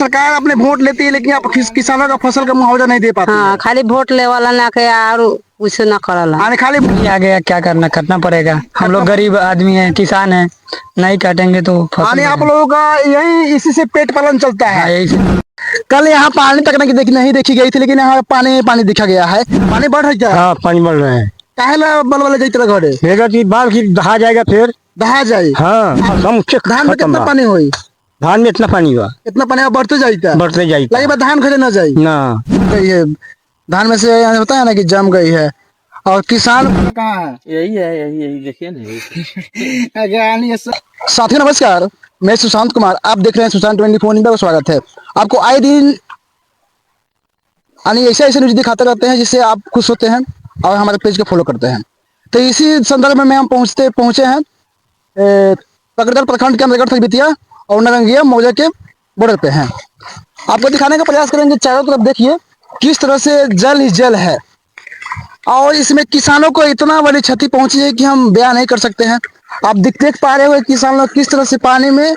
सरकार अपने वोट लेती है लेकिन आप किसानों का फसल का मुआवजा नहीं दे पाती हाँ, है। खाली वोट ले वाला ना के और कुछ ना करला। आने खाली आ गया, क्या करना, काटना पड़ेगा। हम लोग गरीब आदमी हैं, किसान हैं, नहीं काटेंगे तो फसल आने आप कैसे? लोगों का यही इसी से पेट पालन चलता हाँ, है। यही से। कल यहाँ पानी तक नहीं देखी गई थी लेकिन यहाँ पानी पानी दिखा गया है। पानी बढ़ रही है। हाँ, पानी बढ़ रहे हैं। काहे ला बल वाले जाते घरे मेरा की बाल की दहा जाएगा फिर। दहा जाए। हाँ, हम उससे धान में खत्म कितना बा। पानी होई? धान में इतना पानी हुआ, इतना पानी अब बढ़ते जाता बढ़ते जाएगा लगे धान खड़े ना जाए ना। गई है। धान में से होता है ना कि जम गई है। और किसान कहाँ है? यही देखिए ना। साथियों नमस्कार, मैं सुशांत कुमार, आप देख रहे हैं सुशांत 24 न्यूज़ में स्वागत है। आपको आए दिन ऐसे ऐसे न्यूज दिखाते रहते हैं जिससे आप खुश होते हैं और हमारे पेज को फॉलो करते हैं। तो इसी संदर्भ में हम पहुंचे हैं पकड़दर प्रखंड के अंतर्गत बितिया और नरंगिया मौजा के बॉर्डर पे हैं। आपको दिखाने का प्रयास करेंगे। चारों तरफ देखिए किस तरह से जल ही जल है और इसमें किसानों को इतना बड़ी क्षति पहुंची है कि हम बयान नहीं कर सकते हैं। आप देख पा रहे हो किसान लोग किस तरह से पानी में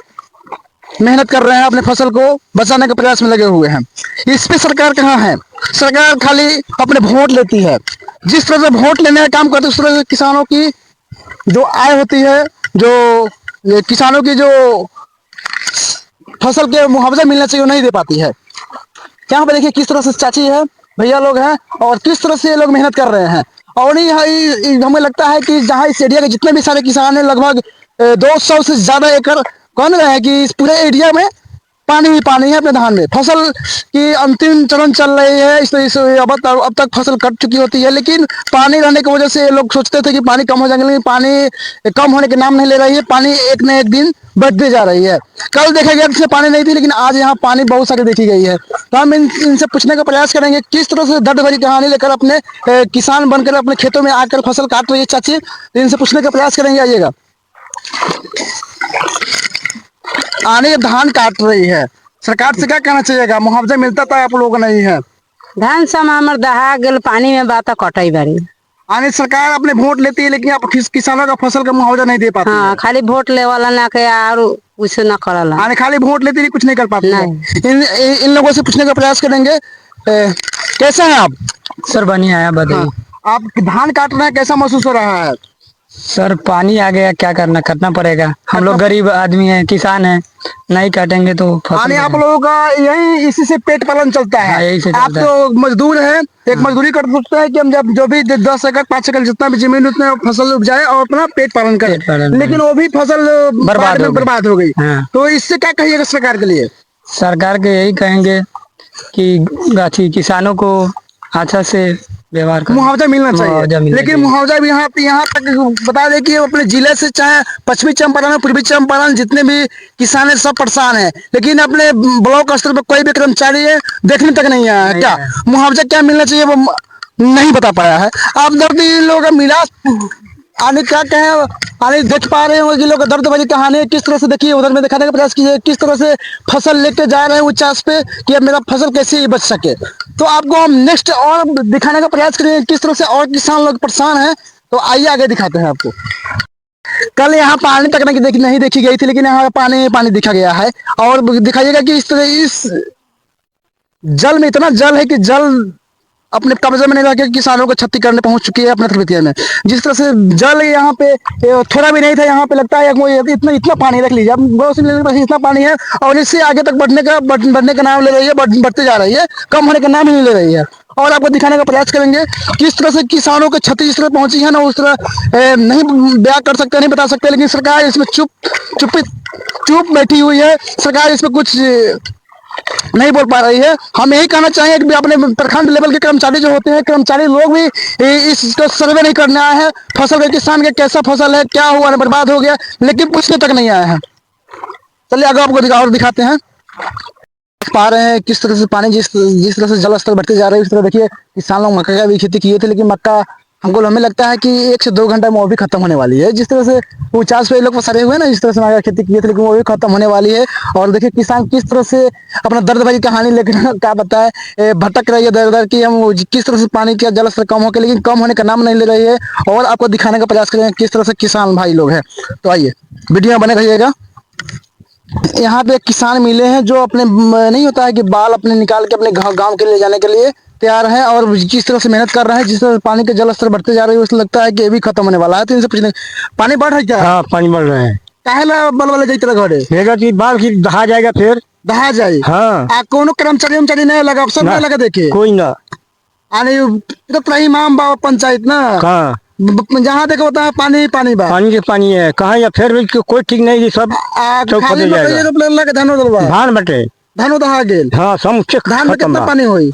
मेहनत कर रहे हैं, अपने फसल को बचाने के प्रयास में लगे हुए हैं। इस पे सरकार कहाँ है? सरकार खाली अपने वोट लेती है। जिस तरह से वोट लेने का काम करती है उस तरह से किसानों की जो आय होती है, जो ये किसानों की जो फसल के मुआवजा मिलना चाहिए वो नहीं दे पाती है। यहाँ पे देखिए किस तरह से चाची है, भैया लोग हैं और किस तरह से ये लोग मेहनत कर रहे हैं। और हमें लगता है कि जहाँ इस एरिया के जितने भी सारे किसान हैं लगभग 200 से ज्यादा एकड़ कौन रहे हैं कि इस पूरे एरिया में पानी ही पानी है। अपने धान में फसल की अंतिम चरण चल रही है। इस अब तक फसल कट चुकी होती है लेकिन पानी रहने की वजह से लोग सोचते थे कि पानी कम हो जाएंगे, लेकिन पानी कम होने के नाम नहीं ले रही है। पानी एक न एक दिन बढ़ती जा रही है। कल देखा गया इसमें पानी नहीं थी लेकिन आज यहाँ पानी बहुत सारी देखी गई है। तो हम इनसे पूछने का प्रयास करेंगे किस तरह से दर्द भरी कहानी लेकर अपने किसान बनकर अपने खेतों में आकर फसल काट रही है चाची। तो इनसे पूछने का प्रयास करेंगे। आइएगा। आने धान काट रही है, सरकार से क्या कहना चाहिएगा? मुआवजा मिलता था आप लोगों को नहीं है। धान सब हमर दहा गेल पानी में बात कटाई बारी। आने सरकार अपने वोट लेती है लेकिन आप किसानों का फसल का मुआवजा नहीं दे पाती हाँ, है। खाली वोट ले वाला ना के और कुछ ना करला। आने खाली वोट लेती है कुछ नहीं कर पाती है। नहीं। इन लोगों से पूछने का प्रयास करेंगे। कैसे हैं आप? सर बढ़िया है, बताइए। आप धान काट रहे हैं, कैसा महसूस हो रहा है? सर पानी आ गया, क्या करना, काटना पड़ेगा। हम लोग गरीब आदमी हैं, किसान हैं, नहीं काटेंगे तो फसल आने आप कैसे? लोगों का यही इसी से पेट पालन चलता हाँ, है। यही से आप चलता है। तो मजदूर हैं, एक मजदूरी कर सकते हैं कि हम जब जो भी 10 एकड़ 5 एकड़ जितना भी जमीन उतना फसल उपजाए और अपना पेट पालन पेट करें, पालन लेकिन वो भी फसल बर्बाद हो गई। बर्बाद हो गई। हाँ। तो इससे क्या कहिएगा सरकार के लिए? सरकार के यही कहेंगे कि गाछी किसानों को अच्छा से व्यवहार करें। मुआवजा मिलना मुआवजा चाहिए। मिलना लेकिन चाहिए। मुआवजा भी यहाँ तक बता दें कि अपने जिले से चाहे पश्चिमी चंपारण पूर्वी चंपारण जितने भी किसान हैं सब परेशान हैं, लेकिन अपने ब्लॉक स्तर पर कोई भी कर्मचारी है देखने तक नहीं आया है। क्या मुआवजा क्या मिलना चाहिए वो नहीं बता पाया है। आप दर्द इन लोगों का मिला आने क्या कहें? आने देख पा रहे हो कि लोग दर्द भरी कहानी है। किस तरह से देखिए उधर में दिखाने का प्रयास कीजिए किस तरह से फसल लेके जा रहे हैं उस चास पे कि अब मेरा फसल कैसे ही बच सके। तो आपको हम नेक्स्ट और दिखाने का प्रयास करेंगे किस तरह से और किसान लोग परेशान हैं। तो आइए आगे दिखाते हैं आपको। कल यहाँ पानी तक नहीं देखी गई थी लेकिन यहाँ पानी पानी दिखा गया है। और दिखाइएगा कि इस तरह इस जल में इतना जल है कि जल अपने कब्जे में नहीं रह के किसानों को क्षति करने पहुंच चुकी है अपने तिब्बतिया में। जिस तरह से जल यहाँ पे थोड़ा भी नहीं था, यहाँ पे लगता है इतना इतना पानी रख लीजिए। अब बहुत से इतना पानी है और इससे आगे तक बढ़ने का नाम ले रही है, बढ़ते जा रही है, कम होने का नाम ही नहीं ले रही है। और आपको दिखाने का प्रयास करेंगे किस तरह से किसानों को क्षति जिस तरह पहुंची है ना उस तरह नहीं बयां कर सकते, नहीं बता सकते। लेकिन सरकार इसमें चुप बैठी हुई है। सरकार इसमें कुछ नहीं बोल पा रही है। हम यही कहना चाहेंगे कि अपने प्रखंड लेवल के कर्मचारी जो होते हैं, कर्मचारी लोग भी इसको सर्वे नहीं करने आए हैं। फसल के किसान के कैसा फसल है, क्या हुआ, बर्बाद हो गया, लेकिन पूछने तक नहीं आए हैं। चलिए आगे आपको और दिखाते हैं। पा रहे हैं किस तरह से पानी जिस तरह से जल स्तर बढ़ते जा रहे हैं। इस तरह देखिए किसान लोग मक्का का भी खेती किए थे लेकिन मक्का हमें लगता है कि 1 से 2 घंटे में वो भी खत्म होने वाली है। जिस तरह से 50 पे लोग पसारे हुए ना, जिस तरह से मक्का खेती किए थे लेकिन वो भी खत्म होने वाली है। और देखिए किसान किस तरह से अपना दर्द भरी कहानी लेकर क्या बताए भटक रही है दर दर की हम किस तरह से पानी का जल स्तर कम होकर लेकिन कम होने का नाम नहीं ले रही है। और आपको दिखाने का प्रयास करेंगे किस तरह से किसान भाई लोग हैं। तो आइए वीडियो में बने रहिएगा। यहाँ पे एक किसान मिले हैं जो अपने नहीं होता है कि बाल अपने निकाल के अपने गांव के लिए जाने के लिए तैयार है, और जिस तरह से मेहनत कर रहे हैं, जिस तरह से पानी के जल स्तर बढ़ते जा रहे हैं, उससे लगता है कि ये भी खत्म होने वाला है। तो इनसे पूछने, पानी बढ़ रहा है क्या? हाँ पानी बढ़ रहे हैं। काहे ला बल वाले जाई तरह घरे रहेगा कि बाल की दहा जाएगा फिर। दहा जाए? हाँ आ कोनो कर्मचारी उमचारी नहीं लगा, अफसर ना, नहीं लगा देखे? कोई ना। अरे तो तही माम बाबा पंचायत ना, कहाँ जहाँ देखो होता है पानी ही पानी बा। पानी के पानी है, कहाँ या फिर भी कोई ठीक नहीं है, सब सब खाली पते बताइए जाएगा। तो लगा धानो दलवा धान बटे। धानो दहा गेल। हाँ सब धान में खत्म कितना बा। पानी होई?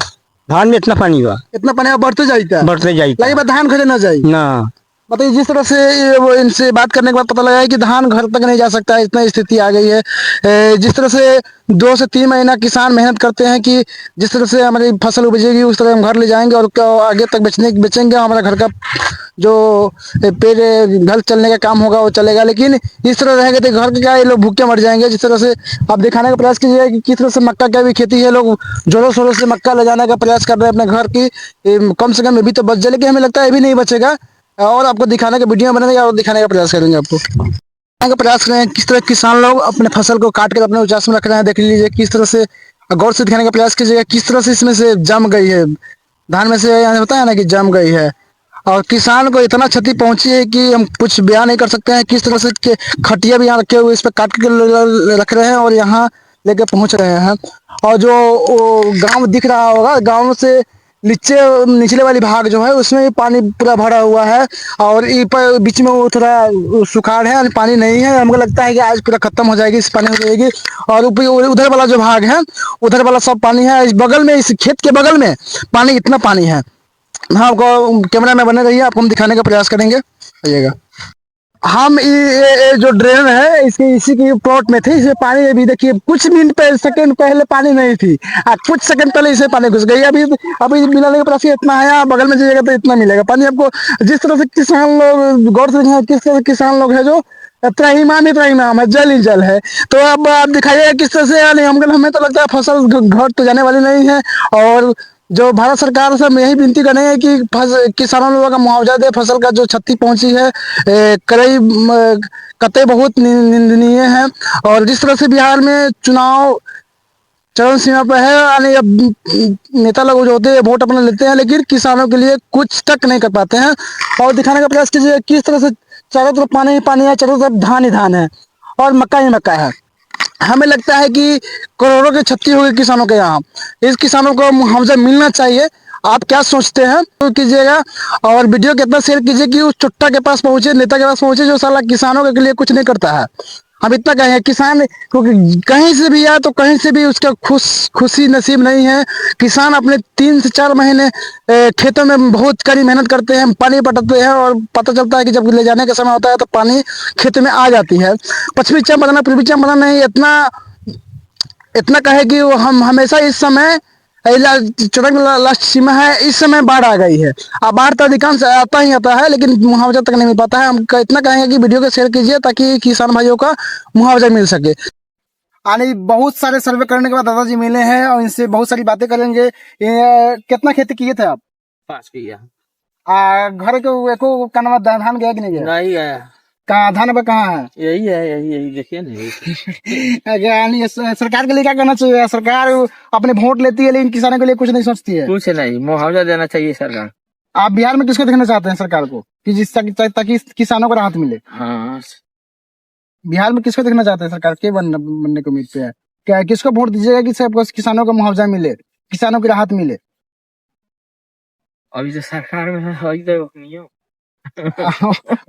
धान में इतना पानी बा, इतना पानी अब बढ़ते जाता बढ़ते जाएगा लगे बा धान घरे ना जाई ना। बताइए, जिस तरह से वो इनसे बात करने के बाद पता लगा है कि धान घर तक नहीं जा सकता है, इतना स्थिति आ गई है। जिस तरह से 2 से 3 महीना किसान मेहनत करते हैं कि जिस तरह से हमारी फसल उपजेगी उस तरह हम घर ले जाएंगे और आगे तक बेचेंगे, हमारा घर का जो पेड़ घर चलने का काम होगा वो चलेगा। लेकिन इस तरह रहेगा तो घर के क्या ये लोग भूखे मर जाएंगे। जिस तरह से आप दिखाने का प्रयास कीजिए कि किस तरह से मक्का का भी खेती है, लोग जोरों शोरों से मक्का ले जाने का प्रयास कर रहे हैं अपने घर की। कम से कम ये भी तो बच जाए, लेकिन हमें लगता है ये भी नहीं बचेगा, और आपको दिखाने का वीडियो बनाएंगे और दिखाने का प्रयास करेंगे आपको। का प्रयास करें किस तरह किसान लोग अपने फसल को काट कर अपने उचास में रख रहे हैं। देख लीजिए किस तरह से, गौर से दिखाने का प्रयास कीजिएगा किस तरह से इसमें से जम गई है, धान में से होता है ना कि जम गई है, और किसान को इतना क्षति पहुंची है कि हम कुछ बयान नहीं कर सकते हैं। किस तरह से खटिया भी यहाँ रखे हुए इस पर काट के रख रहे हैं और यहाँ लेके पहुंच रहे हैं। और जो गांव दिख रहा होगा, गांव से निचले वाली भाग जो है उसमें भी पानी पूरा भरा हुआ है, और ऊपर बीच में वो थोड़ा सुखाड़ है और पानी नहीं है। हमको लगता है कि आज पूरा खत्म हो जाएगी, इस पानी हो जाएगी। और ऊपर उधर वाला जो भाग है, उधर वाला सब पानी है। इस बगल में, इस खेत के बगल में पानी, इतना पानी है। हाँ, आपको कैमरा में बने रहिए, आपको हम दिखाने का प्रयास करेंगे। आइएगा। हम ये जो ड्रेन है इसके इसी की प्लॉट में थे, इसमें पानी अभी देखिए कुछ मिनट पहले, सेकंड पहले पानी नहीं थी, कुछ सेकंड पहले इसे पानी घुस गई। अभी मिलाने का प्रयास इतना है, बगल में जाइएगा तो इतना मिलेगा पानी आपको। जिस तरह से किसान लोग, गौर से देखें किस तरह से किसान लोग है जो त्राहिमाम ही त्राहिमाम है, जल ही जल है। तो अब आप दिखाइए किस तरह से, यानी हमें तो लगता है फसल घट तो जाने वाली नहीं है। और जो भारत सरकार से हम यही विनती कर रहे हैं कि किसानों लोगों का मुआवजा दे, फसल का जो क्षति पहुंची है कतई बहुत निंदनीय है। और जिस तरह से बिहार में चुनाव चरम सीमा पर है, यानी अब नेता लोग जो होते हैं वोट अपना लेते हैं, लेकिन किसानों के लिए कुछ तक नहीं कर पाते हैं। और दिखाने का प्रयास कीजिए किस तरह से चारों तरफ पानी ही पानी है, चारों तरफ धान ही धान है और मक्का ही मक्का है। हमें लगता है कि करोड़ों की क्षति होगी किसानों के यहाँ। इस किसानों को मुआवजा मिलना चाहिए। आप क्या सोचते हैं तो कीजिएगा, और वीडियो को इतना शेयर कीजिए कि उस चुट्टा के पास पहुंचे, नेता के पास पहुंचे जो साला किसानों के लिए कुछ नहीं करता है। हम इतना कहेंगे, किसान क्योंकि कहीं से भी आया तो कहीं से भी उसका खुशी नसीब नहीं है। किसान अपने 3 से 4 महीने खेतों में बहुत कड़ी मेहनत करते हैं, पानी पटाते हैं, और पता चलता है कि जब ले जाने का समय होता है तो पानी खेत में आ जाती है। पश्चिमी चंपारण पूर्वी चंपारण नहीं, इतना कहे कि हम हमेशा इस समय चरम लास्ट सीमा है, इस समय बाढ़ आ गई है। अब बाढ़ तो अधिकांश आता ही आता है, लेकिन मुआवजा तक नहीं मिल पाता है। हम इतना कहेंगे कि वीडियो को शेयर कीजिए ताकि किसान भाइयों का मुआवजा मिल सके। यानी बहुत सारे सर्वे करने के बाद दादाजी मिले हैं और इनसे बहुत सारी बातें करेंगे। कितना खेती किए थे आप? 5 बीघा। घर के एको कनवा धान गया कि नहीं गया? नहीं गया। कहाँ धान अब कहाँ है? यही है, यही देखिए ना। यानी सरकार के लिए क्या करना चाहिए? सरकार अपने वोट लेती है लेकिन किसानों के लिए कुछ नहीं सोचती है। कुछ नहीं, मुआवजा देना चाहिए सरकार। आप बिहार में किसको देखना चाहते हैं सरकार को, कि जिस ताकि किसानों को राहत मिले? हाँ, बिहार में किसको देखना चाहते हैं सरकार के बनने की उम्मीद पे है? क्या किसको वोट दीजिएगा कि सबको किसानों को मुआवजा मिले, किसानों की राहत मिले? अभी तो सरकार में है, अभी तो नहीं हो।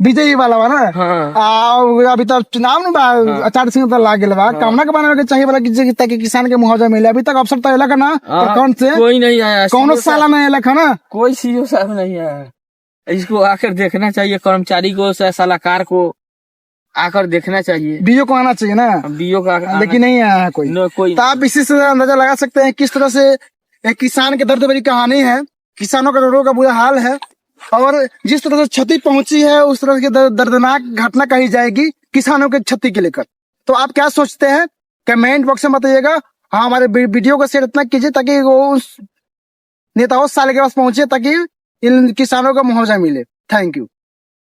बीजेपी वाला बा ना? हाँ। अभी तो चुनाव में आचार संहिता लाग गया बा, कामना के बनाने के चाहिए वाला कि ताकि किसान के मुआवजा मिले। अभी तक अफसर तो अलग है ना, पर कौन से कोई नहीं आया, कौन साला में अलग है ना, कोई सीओ साहब नहीं आया। इसको आकर देखना चाहिए, कर्मचारी को, सलाहकार को आकर देखना चाहिए। बीओ को आना चाहिए ना, बीओ का, लेकिन नहीं आया है कोई। तो आप इसी से अंदाजा लगा सकते हैं किस तरह से एक किसान के दर्द भरी कहानी है, किसानों करोड़ों का बुरा हाल है, और जिस तरह से क्षति पहुंची है उस तरह की दर्दनाक घटना कही जाएगी किसानों के क्षति के लेकर। तो आप क्या सोचते हैं कमेंट बॉक्स में बताइएगा। हाँ, हमारे वीडियो को शेयर इतना कीजिए ताकि वो उस नेताओं साले के पास पहुंचे ताकि इन किसानों का मुआवजा मिले। Thank you.